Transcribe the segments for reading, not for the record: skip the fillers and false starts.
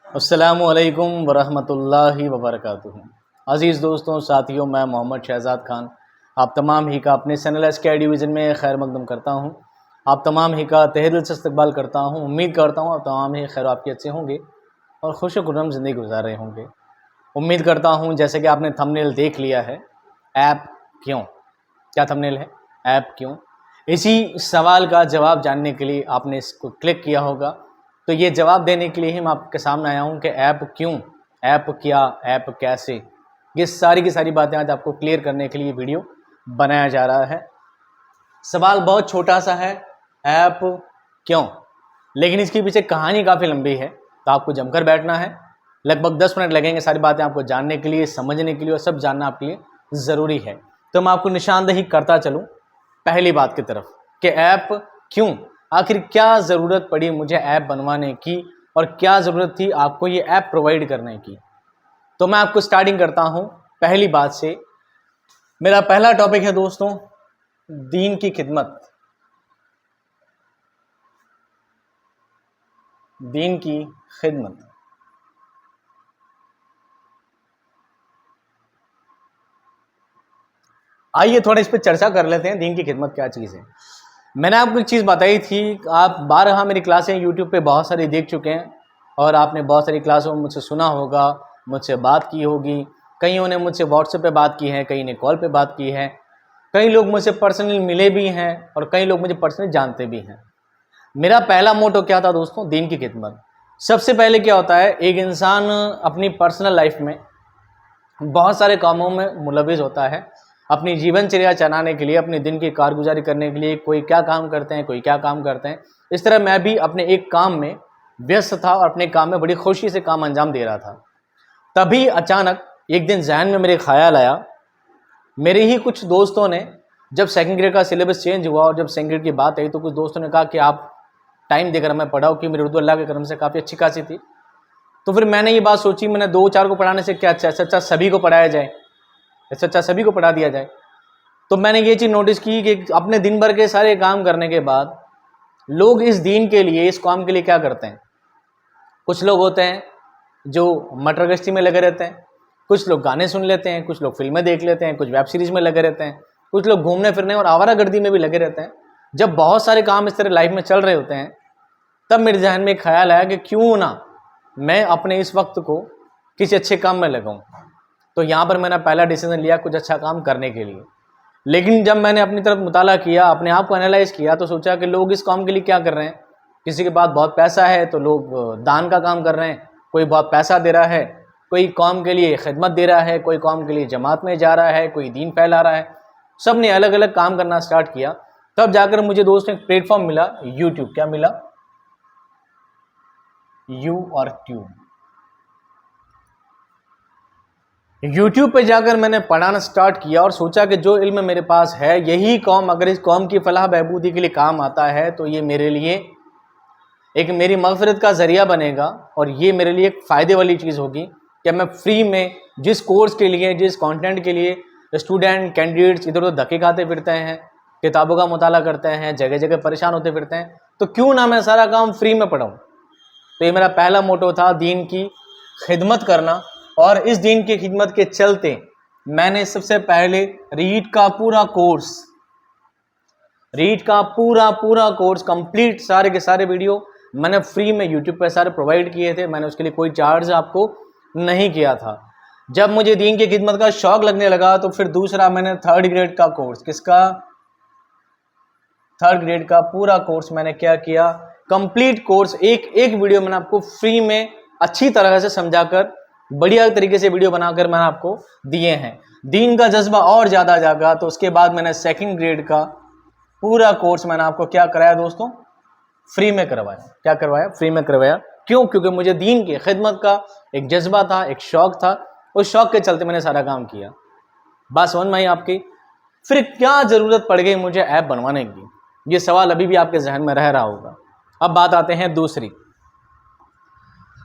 अस्सलामुअलैकुम वरहमतुल्लाहि वबरकातुहू। अज़ीज़ दोस्तों, साथियों, मैं मोहम्मद शहज़ाद खान आप तमाम ही का अपने चैनल एसके डिवीज़न में खैर मकदम करता हूँ। आप तमाम ही का तहे दिल से इस्तकबाल करता हूँ। उम्मीद करता हूँ आप तमाम ही खैर आपकी अच्छे होंगे और खुश खुर्रम ज़िंदगी गुजार रहे होंगे। उम्मीद करता हूँ जैसे कि आपने थंबनेल देख लिया है, ऐप क्यों, क्या थंबनेल है, ऐप क्यों, इसी सवाल का जवाब जानने के लिए आपने इसको क्लिक किया होगा। तो ये जवाब देने के लिए ही मैं आपके सामने आया हूँ कि ऐप क्यों, ऐप क्या, ऐप कैसे, ये सारी की सारी बातें आज आपको क्लियर करने के लिए वीडियो बनाया जा रहा है। सवाल बहुत छोटा सा है, ऐप क्यों, लेकिन इसके पीछे कहानी काफ़ी लंबी है, तो आपको जमकर बैठना है। लगभग 10 मिनट लगेंगे सारी बातें आपको जानने के लिए, समझने के लिए, और सब जानना आपके लिए ज़रूरी है। तो मैं आपको निशानदेही करता चलूँ पहली बात की तरफ कि ऐप क्यों, आखिर क्या ज़रूरत पड़ी मुझे ऐप बनवाने की और क्या ज़रूरत थी आपको ये ऐप प्रोवाइड करने की। तो मैं आपको स्टार्टिंग करता हूँ पहली बात से। मेरा पहला टॉपिक है दोस्तों, दीन की खिदमत। दीन की खिदमत। आइए थोड़ा इस पर चर्चा कर लेते हैं, दीन की खिदमत क्या चीज़ है। मैंने आपको एक चीज़ बताई थी, आप 12 मेरी क्लासें यूट्यूब पे बहुत सारी देख चुके हैं और आपने बहुत सारी क्लासों में मुझसे सुना होगा, मुझसे बात की होगी। कईयों ने मुझसे व्हाट्सएप पे बात की है, कई ने कॉल पे बात की है, कई लोग मुझसे पर्सनली मिले भी हैं और कई लोग मुझे पर्सनली जानते भी हैं। मेरा पहला मोटो क्या था दोस्तों, दीन की खिदमत। सबसे पहले क्या होता है, एक इंसान अपनी पर्सनल लाइफ में बहुत सारे कामों में मुलविस होता है। अपनी जीवनचर्या चलाने के लिए, अपने दिन की कारगुजारी करने के लिए कोई क्या काम करते हैं, कोई क्या काम करते हैं। इस तरह मैं भी अपने एक काम में व्यस्त था और अपने काम में बड़ी खुशी से काम अंजाम दे रहा था। तभी अचानक एक दिन जहन में मेरे ख्याल आया, मेरे ही कुछ दोस्तों ने, जब सेकंड ग्रेड का सिलेबस चेंज हुआ और जब सेकंड ग्रेड की बात आई, तो कुछ दोस्तों ने कहा कि आप टाइम देकर हमें पढ़ाओ, कि मेरी उर्दू अल्लाह के करम से काफ़ी अच्छी खासी थी। तो फिर मैंने ये बात सोची, मैंने 2-4 को पढ़ाने से क्या अच्छा, अच्छा सभी को पढ़ाया जाए, इससे अच्छा सभी को पढ़ा दिया जाए। तो मैंने ये चीज़ नोटिस की कि अपने दिन भर के सारे काम करने के बाद लोग इस दीन के लिए, इस काम के लिए क्या करते हैं। कुछ लोग होते हैं जो मटर गश्ती में लगे रहते हैं, कुछ लोग गाने सुन लेते हैं, कुछ लोग फिल्में देख लेते हैं, कुछ वेब सीरीज़ में लगे रहते हैं, कुछ लोग घूमने फिरने और आवारागर्दी में भी लगे रहते हैं। जब बहुत सारे काम इस तरह लाइफ में चल रहे होते हैं, तब मेरे जहन में एक ख्याल आया कि क्यों ना मैं अपने इस वक्त को किसी अच्छे काम में लगाऊं। तो यहाँ पर मैंने पहला डिसीजन लिया कुछ अच्छा काम करने के लिए। लेकिन जब मैंने अपनी तरफ मुताला किया, अपने आप को एनालाइज किया, तो सोचा कि लोग इस काम के लिए क्या कर रहे हैं। किसी के पास बहुत पैसा है तो लोग दान का काम कर रहे हैं, कोई बहुत पैसा दे रहा है, कोई कौम के लिए खिदमत दे रहा है, कोई कौम के लिए जमात में जा रहा है, कोई दीन फैला रहा है। सब ने अलग अलग काम करना स्टार्ट किया। तब जाकर मुझे दोस्तों एक प्लेटफॉर्म मिला, यूट्यूब। क्या मिला? यू और ट्यूब। यूट्यूब पे जाकर मैंने पढ़ाना स्टार्ट किया और सोचा कि जो इल्म मेरे पास है, यही कौम, अगर इस कौम की फलाह बहबूदी के लिए काम आता है, तो ये मेरे लिए एक, मेरी मगफिरत का ज़रिया बनेगा और ये मेरे लिए एक फ़ायदे वाली चीज़ होगी कि मैं फ्री में जिस कोर्स के लिए, जिस कंटेंट के लिए स्टूडेंट कैंडिडेट्स इधर उधर धक्के खाते फिरते हैं, किताबों का मुताला करते हैं, जगह जगह परेशान होते फिरते हैं, तो क्यों ना मैं सारा काम फ्री में पढ़ाऊँ। तो ये मेरा पहला मोटो था, दीन की खिदमत करना। और इस दीन की खिदमत के चलते मैंने सबसे पहले रीड का पूरा कोर्स कंप्लीट, सारे के सारे वीडियो मैंने फ्री में यूट्यूब पर सारे प्रोवाइड किए थे। मैंने उसके लिए कोई चार्ज आपको नहीं किया था। जब मुझे दीन की खिदमत का शौक लगने लगा, तो फिर दूसरा मैंने 3rd ग्रेड का कोर्स, किसका? 3rd ग्रेड का पूरा कोर्स मैंने क्या किया, कंप्लीट कोर्स, एक एक वीडियो मैंने आपको फ्री में अच्छी तरह से समझाकर, बढ़िया तरीके से वीडियो बनाकर मैंने आपको दिए हैं। दीन का जज्बा और ज़्यादा जागा, तो उसके बाद मैंने 2nd ग्रेड का पूरा कोर्स मैंने आपको क्या कराया दोस्तों, फ्री में करवाया। क्या करवाया? फ्री में करवाया। क्यों? क्योंकि मुझे दीन की खिदमत का एक जज्बा था, एक शौक था। उस शौक के चलते मैंने सारा काम किया। बात समझ में आई आपकी? फिर क्या ज़रूरत पड़ गई मुझे ऐप बनवाने की, ये सवाल अभी भी आपके जहन में रह रहा होगा। अब बात आते हैं दूसरी।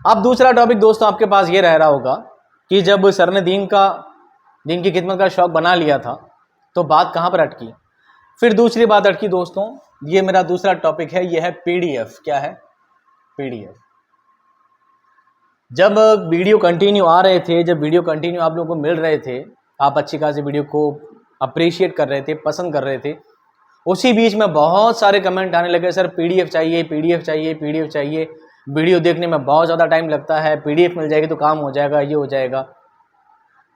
अब दूसरा टॉपिक दोस्तों आपके पास ये रह रहा होगा कि जब सर ने दीन की खिदमत का शौक बना लिया था, तो बात कहाँ पर अटकी? फिर दूसरी बात अटकी दोस्तों, ये मेरा दूसरा टॉपिक है, ये है पीडीएफ। क्या है? पीडीएफ। जब वीडियो कंटिन्यू आ रहे थे, जब वीडियो कंटिन्यू आप लोगों को मिल रहे थे, आप अच्छी खासी वीडियो को अप्रिशिएट कर रहे थे, पसंद कर रहे थे, उसी बीच में बहुत सारे कमेंट आने लगे, सर पीडीएफ चाहिए, पीडीएफ चाहिए, पीडीएफ चाहिए, वीडियो देखने में बहुत ज़्यादा टाइम लगता है, पीडीएफ मिल जाएगी तो काम हो जाएगा, ये हो जाएगा।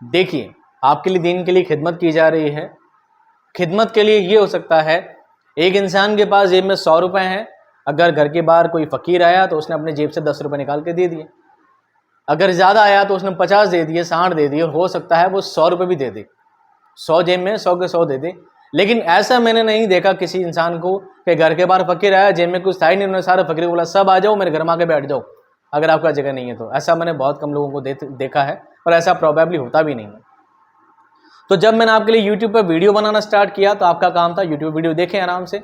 देखिए, आपके लिए दीन के लिए खिदमत की जा रही है। खिदमत के लिए ये हो सकता है, एक इंसान के पास जेब में 100 रुपये हैं, अगर घर के बाहर कोई फ़कीर आया तो उसने अपने जेब से 10 रुपये निकाल के दे दिए। अगर ज़्यादा आया तो उसने 50 दे दिए, 60 दे दिए, हो सकता है वो 100 रुपये भी दे दे, 100 जेब में 100 के 100 दे दे। लेकिन ऐसा मैंने नहीं देखा किसी इंसान को कि घर के बाहर फ़कीर आया, जेब में कुछ था ही नहीं, उन्होंने सारे फ़कीर को बोला सब आ जाओ मेरे घर में आके बैठ जाओ, अगर आपका जगह नहीं है तो। ऐसा मैंने बहुत कम लोगों को देखा है और ऐसा प्रोबेबली होता भी नहीं है। तो जब मैंने आपके लिए यूट्यूब पर वीडियो बनाना स्टार्ट किया तो आपका काम था यूट्यूब वीडियो देखें आराम से,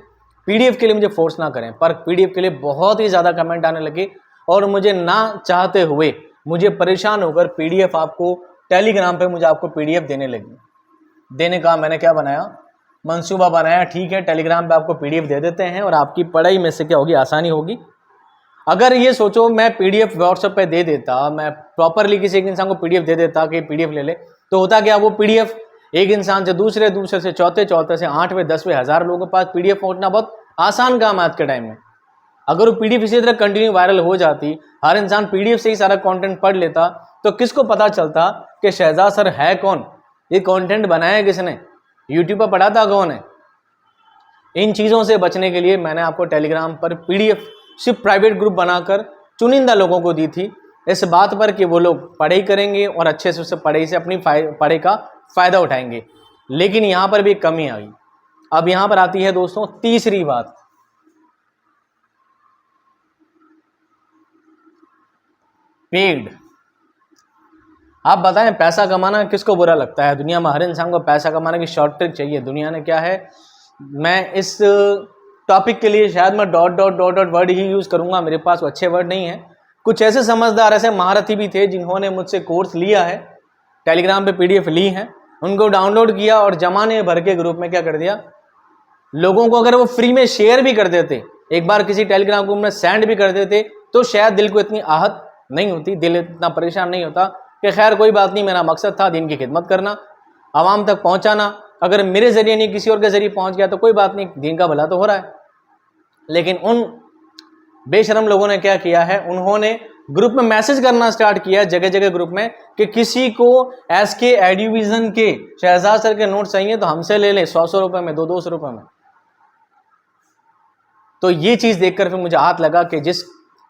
पीडीएफ के लिए मुझे फोर्स ना करें। पर पीडीएफ के लिए बहुत ही ज़्यादा कमेंट आने लगे और मुझे ना चाहते हुए, मुझे परेशान होकर पीडीएफ आपको टेलीग्राम पे मुझे आपको पीडीएफ देने लगी। देने का मैंने क्या बनाया, मंसूबा बनाया, ठीक है टेलीग्राम पे आपको पीडीएफ दे देते हैं और आपकी पढ़ाई में से क्या होगी, आसानी होगी। अगर ये सोचो मैं पीडीएफ व्हाट्सएप पे दे देता, मैं प्रॉपरली किसी एक इंसान को पीडीएफ दे देता कि पीडीएफ ले ले, तो होता क्या, वो पीडीएफ एक इंसान से दूसरे, दूसरे से चौथे, चौथे से 8वें 10वें हज़ार लोगों के पास पीडीएफ पहुंचना बहुत आसान काम है आज के टाइम में। अगर वो पीडीएफ इसी तरह कंटिन्यू वायरल हो जाती, हर इंसान पीडीएफ से ही सारा कंटेंट पढ़ लेता, तो किसको पता चलता कि शहजाद सर है कौन, ये कंटेंट बनाया किसने, यूट्यूब पर पढ़ाता कौन है। इन चीज़ों से बचने के लिए मैंने आपको टेलीग्राम पर पीडीएफ सिर्फ प्राइवेट ग्रुप बनाकर चुनिंदा लोगों को दी थी, इस बात पर कि वो लोग पढ़ाई करेंगे और अच्छे से उससे पढ़ाई से अपनी पढ़ाई का फ़ायदा उठाएंगे। लेकिन यहाँ पर भी कमी आई। अब यहाँ पर आती है दोस्तों तीसरी बात, पेड। आप बताएं, पैसा कमाना किसको बुरा लगता है? दुनिया में हर इंसान को पैसा कमाने की शॉर्ट ट्रिक चाहिए। दुनिया ने क्या है, मैं इस टॉपिक के लिए शायद मैं dot dot dot dot word ही यूज़ करूँगा, मेरे पास वो अच्छे वर्ड नहीं है। कुछ ऐसे समझदार, ऐसे महारथी भी थे जिन्होंने मुझसे कोर्स लिया है, टेलीग्राम पे पीडीएफ ली है, उनको डाउनलोड किया और जमाने भर के ग्रुप में क्या कर दिया, लोगों को अगर वो फ्री में शेयर भी कर देते, एक बार किसी टेलीग्राम ग्रुप में सेंड भी कर देते, तो शायद दिल को इतनी आहत नहीं होती, दिल इतना परेशान नहीं होता कि खैर कोई बात नहीं, मेरा मकसद था दीन की खिदमत करना, आवाम तक पहुंचाना। अगर मेरे जरिए नहीं किसी और के जरिए पहुंच गया तो कोई बात नहीं, दीन का भला तो हो रहा है। लेकिन उन बेशरम लोगों ने क्या किया है, उन्होंने ग्रुप में मैसेज करना स्टार्ट किया, जगह जगह ग्रुप में, कि किसी को एसके एडुविजन के शहजाद सर के नोट चाहिए तो हमसे ले ले, 100 रुपए में, 200 रुपए में। तो ये चीज़ देखकर फिर मुझे हाथ लगा कि जिस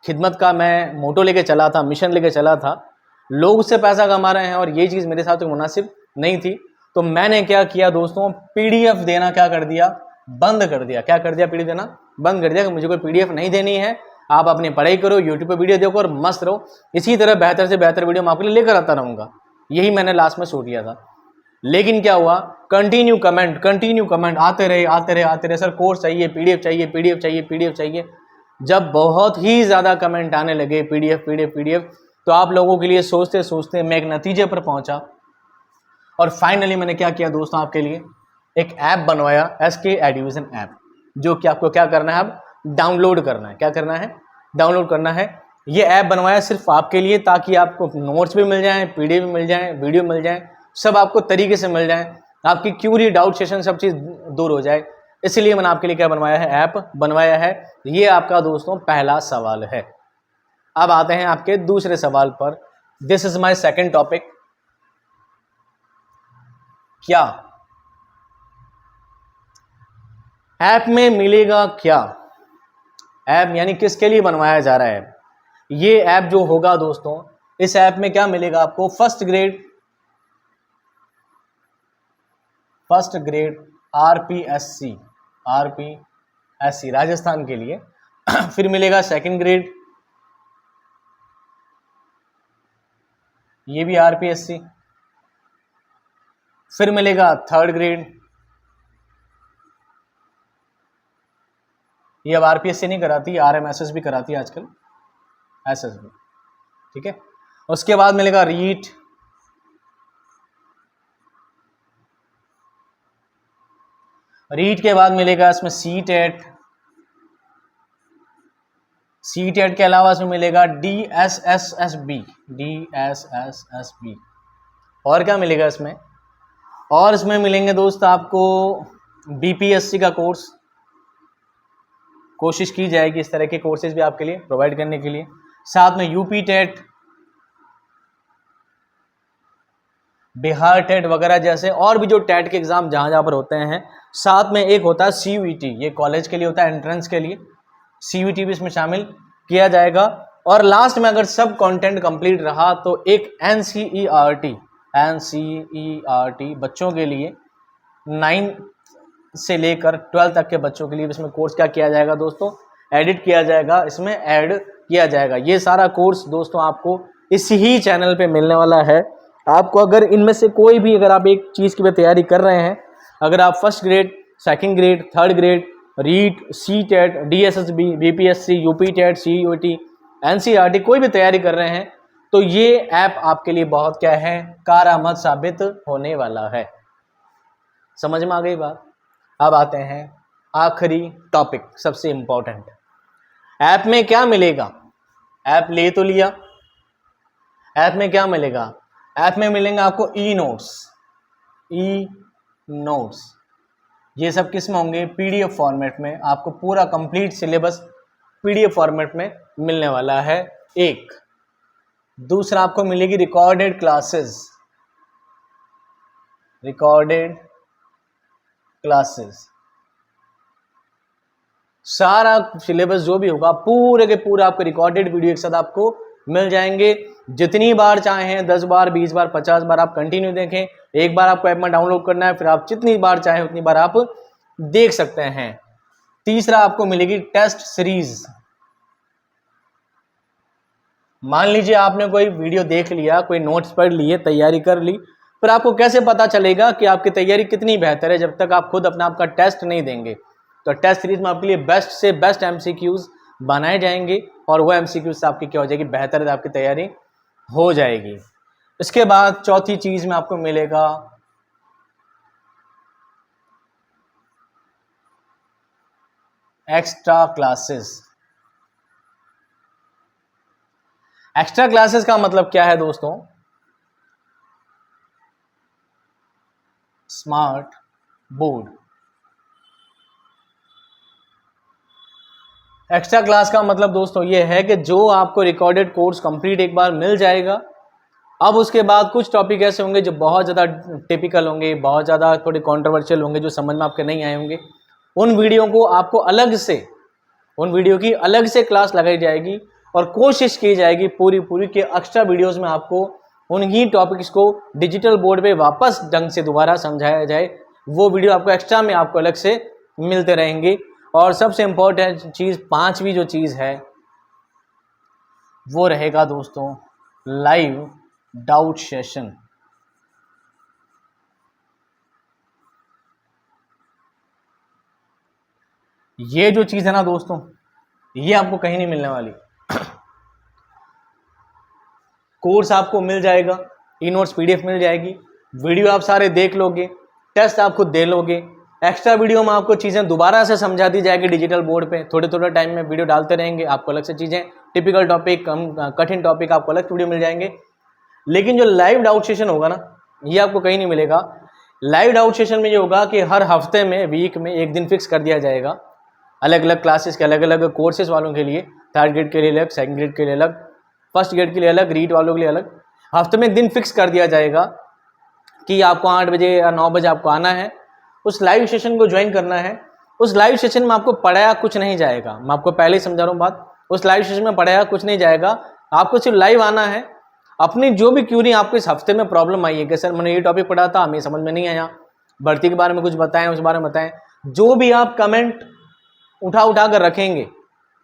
खिदमत का मैं मोटो लेके चला था, मिशन लेके चला था, लोग उससे पैसा कमा रहे हैं और ये चीज़ मेरे साथ मुनासिब नहीं थी। तो मैंने क्या किया दोस्तों, पीडीएफ देना क्या कर दिया, बंद कर दिया। क्या कर दिया, पीडीएफ देना बंद कर दिया कि मुझे कोई पीडीएफ नहीं देनी है, आप अपनी पढ़ाई करो, यूट्यूब पे वीडियो देखो और मस्त रहो। इसी तरह बेहतर से बेहतर वीडियो मैं आपके लिए लेकर आता रहूँगा, यही मैंने लास्ट में सोच लिया था। लेकिन क्या हुआ, कंटिन्यू कमेंट आते रहे, सर कोर्स चाहिए, पीडीएफ चाहिए, पीडीएफ चाहिए, पीडीएफ चाहिए। जब बहुत ही ज़्यादा कमेंट आने लगे पीडीएफ पीडीएफ पीडीएफ, तो आप लोगों के लिए सोचते सोचते मैं एक नतीजे पर पहुंचा और फाइनली मैंने क्या किया दोस्तों, आपके लिए एक ऐप बनवाया, एसके एडुविजन ऐप, जो कि आपको क्या करना है, अब डाउनलोड करना है। क्या करना है, डाउनलोड करना है। ये ऐप बनवाया सिर्फ आपके लिए, ताकि आपको नोट्स भी मिल जाएं, पीडीएफ भी मिल जाएं, वीडियो मिल जाएं, सब आपको तरीके से मिल जाएं, आपकी क्यूरी, डाउट सेशन, सब चीज़ दूर हो जाए। इसलिए मैंने आपके लिए क्या बनवाया है, ऐप बनवाया है। ये आपका दोस्तों पहला सवाल है। अब आते हैं आपके दूसरे सवाल पर। This is my second topic. क्या ऐप में मिलेगा, क्या ऐप यानी किसके लिए बनवाया जा रहा है? ये ऐप जो होगा दोस्तों, इस ऐप में क्या मिलेगा आपको, फर्स्ट ग्रेड आरपीएससी राजस्थान के लिए फिर मिलेगा सेकंड ग्रेड, ये भी आरपीएससी, फिर मिलेगा थर्ड ग्रेड, ये अब आरपीएससी नहीं कराती, आरएमएसएस भी कराती है आजकल, एसएसबी, ठीक है। उसके बाद मिलेगा रीट, रीट के बाद मिलेगा इसमें सी टेट, CTET के अलावा इसमें मिलेगा DSSSB, DSSSB। और क्या मिलेगा इसमें? और इसमें मिलेंगे दोस्त आपको BPSC का कोर्स। कोशिश की जाएगी इस तरह के कोर्सेज भी आपके लिए प्रोवाइड करने के लिए। साथ में यूपी टेट, बिहार टेट वगैरह जैसे और भी जो टेट के एग्जाम जहाँ जहाँ पर होते हैं। साथ में एक होता है CUET, ये कॉलेज के लिए होता है, एंट्रेंस के लिए। CUET भी इसमें शामिल किया जाएगा। और लास्ट में अगर सब कंटेंट कंप्लीट रहा तो एक NCERT, NCERT बच्चों के लिए 9 से लेकर 12 तक के बच्चों के लिए इसमें कोर्स क्या किया जाएगा दोस्तों? एडिट किया जाएगा, इसमें ऐड किया जाएगा। ये सारा कोर्स दोस्तों आपको इसी ही चैनल पे मिलने वाला है। आपको अगर इनमें से कोई भी, अगर आप एक चीज़ की तैयारी कर रहे हैं, अगर आप first grade, second grade, third grade, REET, CTET, DSSB, BPSC, UP TET, CUET, NCERT कोई भी तैयारी कर रहे हैं तो ये ऐप आपके लिए बहुत क्या है, कारआमद साबित होने वाला है। समझ में आ गई बात? अब आते हैं आखिरी टॉपिक, सबसे इंपॉर्टेंट। ऐप में क्या मिलेगा? ऐप ले तो लिया, ऐप में क्या मिलेगा? ऐप में मिलेंगे आपको ई नोट्स। ये सब किस में होंगे? PDF फॉर्मेट में। आपको पूरा कंप्लीट सिलेबस PDF फॉर्मेट में मिलने वाला है। एक दूसरा आपको मिलेगी रिकॉर्डेड क्लासेस, रिकॉर्डेड क्लासेस। सारा सिलेबस जो भी होगा पूरे के पूरा आपको रिकॉर्डेड वीडियो एक साथ आपको मिल जाएंगे। जितनी बार चाहें, 10 बार, 20 बार, 50 बार आप कंटिन्यू देखें। एक बार आपको ऐप में डाउनलोड करना है, फिर आप जितनी बार चाहें उतनी बार आप देख सकते हैं। तीसरा आपको मिलेगी टेस्ट सीरीज। मान लीजिए आपने कोई वीडियो देख लिया, कोई नोट्स पढ़ लिए, तैयारी कर ली, पर आपको कैसे पता चलेगा कि आपकी तैयारी कितनी बेहतर है जब तक आप खुद अपना आपका टेस्ट नहीं देंगे? तो टेस्ट सीरीज में आपके लिए बेस्ट से बेस्ट MCQs बनाए जाएंगे और वो MCQs से आपकी क्या हो जाएगी? बेहतर आपकी तैयारी हो जाएगी। इसके बाद चौथी चीज में आपको मिलेगा एक्स्ट्रा क्लासेस। एक्स्ट्रा क्लासेस का मतलब क्या है दोस्तों? Smart board. एक्स्ट्रा क्लास का मतलब दोस्तों ये है कि जो आपको रिकॉर्डेड कोर्स कंप्लीट एक बार मिल जाएगा, अब उसके बाद कुछ टॉपिक ऐसे होंगे जो बहुत ज़्यादा टिपिकल होंगे, बहुत ज़्यादा थोड़े कंट्रोवर्शियल होंगे, जो समझ में आपके नहीं आए होंगे। उन वीडियो को आपको अलग से, उन वीडियो की अलग से क्लास लगाई जाएगी और कोशिश की जाएगी पूरी पूरी के एक्स्ट्रा वीडियोस में आपको उन्हीं टॉपिक्स को डिजिटल बोर्ड पे वापस ढंग से दोबारा समझाया जाए। वो वीडियो आपको एक्स्ट्रा में आपको अलग से मिलते रहेंगे। और सबसे इम्पोर्टेंट चीज़, पांचवी जो चीज़ है वो रहेगा दोस्तों लाइव डाउट सेशन। ये जो चीज़ है ना दोस्तों, ये आपको कहीं नहीं मिलने वाली। कोर्स आपको मिल जाएगा, ई नोट्स PDF मिल जाएगी, वीडियो आप सारे देख लोगे, टेस्ट आप खुद दे लोगे। एक्स्ट्रा वीडियो में आपको चीज़ें दोबारा से समझा दी जाएगी डिजिटल बोर्ड पे। थोड़े थोड़े टाइम में वीडियो डालते रहेंगे, आपको अलग से चीज़ें, टिपिकल टॉपिक, कठिन टॉपिक आपको अलग वीडियो मिल जाएंगे। लेकिन जो लाइव डाउट सेशन होगा ना, ये आपको कहीं नहीं मिलेगा। लाइव डाउट सेशन में ये होगा कि हर हफ्ते में, वीक में एक दिन फिक्स कर दिया जाएगा, अलग अलग क्लासेस के, अलग अलग कोर्सेज वालों के लिए। थर्ड ग्रेड के लिए अलग, सेकंड ग्रेड के लिए अलग, फर्स्ट ग्रेड के लिए अलग, रीट वालों के लिए अलग। हफ्ते में एक दिन फिक्स कर दिया जाएगा कि आपको 8 बजे या 9 बजे आपको आना है, उस लाइव सेशन को ज्वाइन करना है। उस लाइव सेशन में आपको पढ़ाया कुछ नहीं जाएगा, मैं आपको पहले ही समझा रहा हूँ बात। उस लाइव सेशन में पढ़ाया कुछ नहीं जाएगा, आपको सिर्फ लाइव आना है। अपनी जो भी क्यूरी आपको इस हफ्ते में प्रॉब्लम आई है कि सर मैंने ये टॉपिक पढ़ा था, हमें समझ में नहीं आया, भर्ती के बारे में कुछ बताएं, उस बारे में बताएं, जो भी आप कमेंट उठा कर रखेंगे,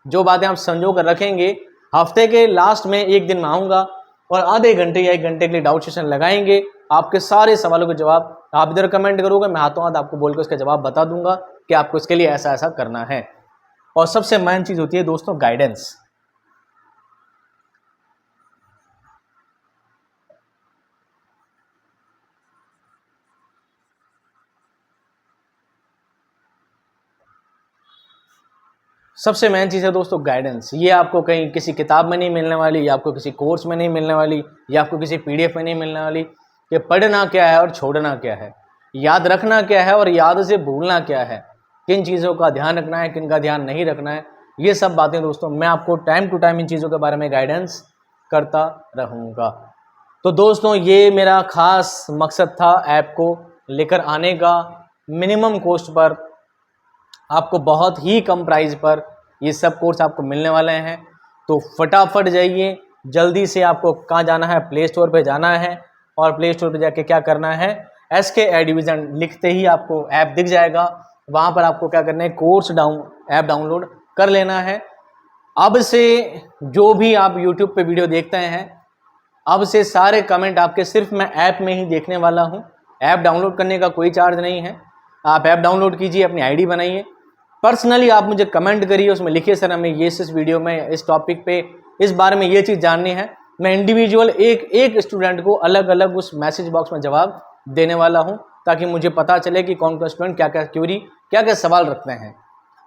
जो बातें आप संजो कर रखेंगे, हफ्ते के लास्ट में एक दिन में आऊँगा और आधे घंटे या 1 घंटे के लिए डाउट सेशन लगाएंगे। आपके सारे सवालों के जवाब आप इधर कमेंट करोगे, मैं हाथों हाथ आपको बोल के उसका जवाब बता दूंगा कि आपको इसके लिए ऐसा ऐसा करना है। और सबसे मेन चीज़ होती है दोस्तों गाइडेंस। सबसे मेन चीज़ है दोस्तों गाइडेंस। ये आपको कहीं किसी किताब में नहीं मिलने वाली, या आपको किसी कोर्स में नहीं मिलने वाली, या आपको किसी PDF में नहीं मिलने वाली। कि पढ़ना क्या है और छोड़ना क्या है, याद रखना क्या है और याद से भूलना क्या है, किन चीज़ों का ध्यान रखना है, किन का ध्यान नहीं रखना है, ये सब बातें दोस्तों मैं आपको टाइम टू टाइम इन चीज़ों के बारे में गाइडेंस करता रहूँगा। तो दोस्तों ये मेरा ख़ास मकसद था ऐप को लेकर आने का, मिनिमम कॉस्ट पर, आपको बहुत ही कम प्राइस पर ये सब कोर्स आपको मिलने वाले हैं। तो फटाफट जाइए, जल्दी से आपको कहाँ जाना है, प्ले स्टोर पे जाना है, और प्ले स्टोर पे जाके क्या करना है, SK एडविजन लिखते ही आपको ऐप दिख जाएगा। वहाँ पर आपको क्या करना है, कोर्स ऐप डाउनलोड कर लेना है। अब से जो भी आप YouTube पे वीडियो देखते हैं, अब से सारे कमेंट आपके सिर्फ मैं ऐप में ही देखने वाला हूँ। ऐप डाउनलोड करने का कोई चार्ज नहीं है। आप ऐप डाउनलोड कीजिए, अपनी ID बनाइए, पर्सनली आप मुझे कमेंट करिए, उसमें लिखिए सर हमें ये इस वीडियो में इस टॉपिक पे इस बारे में ये चीज़ जाननी है। मैं इंडिविजुअल एक स्टूडेंट को अलग अलग उस मैसेज बॉक्स में जवाब देने वाला हूँ, ताकि मुझे पता चले कि कौन कौन स्टूडेंट क्या क्या क्वेरी, क्या क्या सवाल रखते हैं।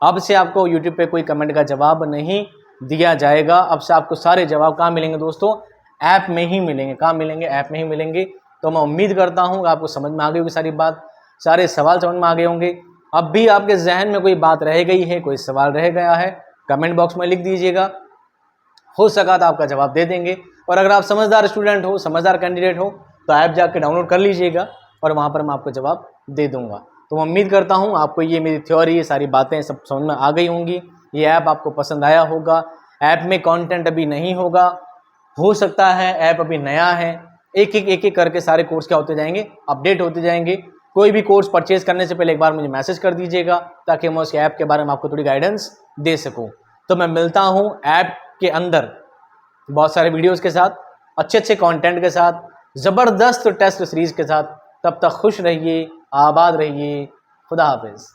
अब से आपको यूट्यूब पे कोई कमेंट का जवाब नहीं दिया जाएगा। अब से आपको सारे जवाब कहाँ मिलेंगे दोस्तों, ऐप में ही मिलेंगे। कहाँ मिलेंगे, ऐप में ही मिलेंगे। तो मैं उम्मीद करता हूँ आपको समझ में आ गई होगी सारी बात, सारे सवाल समझ में आ गए होंगे। अब भी आपके जहन में कोई बात रह गई है, कोई सवाल रह गया है, कमेंट बॉक्स में लिख दीजिएगा, हो सका तो आपका जवाब दे देंगे। और अगर आप समझदार स्टूडेंट हो, समझदार कैंडिडेट हो, तो ऐप जाके डाउनलोड कर लीजिएगा और वहाँ पर मैं आपको जवाब दे दूँगा। तो मैं उम्मीद करता हूँ आपको ये मेरी थ्योरी, ये सारी बातें सब समझ में आ गई होंगी। ये ऐप आपको पसंद आया होगा। ऐप में कंटेंट अभी नहीं होगा, हो सकता है ऐप अभी नया है, एक एक करके सारे कोर्स क्या होते जाएंगे, अपडेट होते जाएंगे। कोई भी कोर्स परचेज करने से पहले एक बार मुझे मैसेज कर दीजिएगा, ताकि मैं उस ऐप के बारे में आपको थोड़ी गाइडेंस दे सकूं। तो मैं मिलता हूं ऐप के अंदर बहुत सारे वीडियोस के साथ, अच्छे कंटेंट के साथ, ज़बरदस्त टेस्ट सीरीज के साथ। तब तक खुश रहिए, आबाद रहिए। खुदा हाफिज़।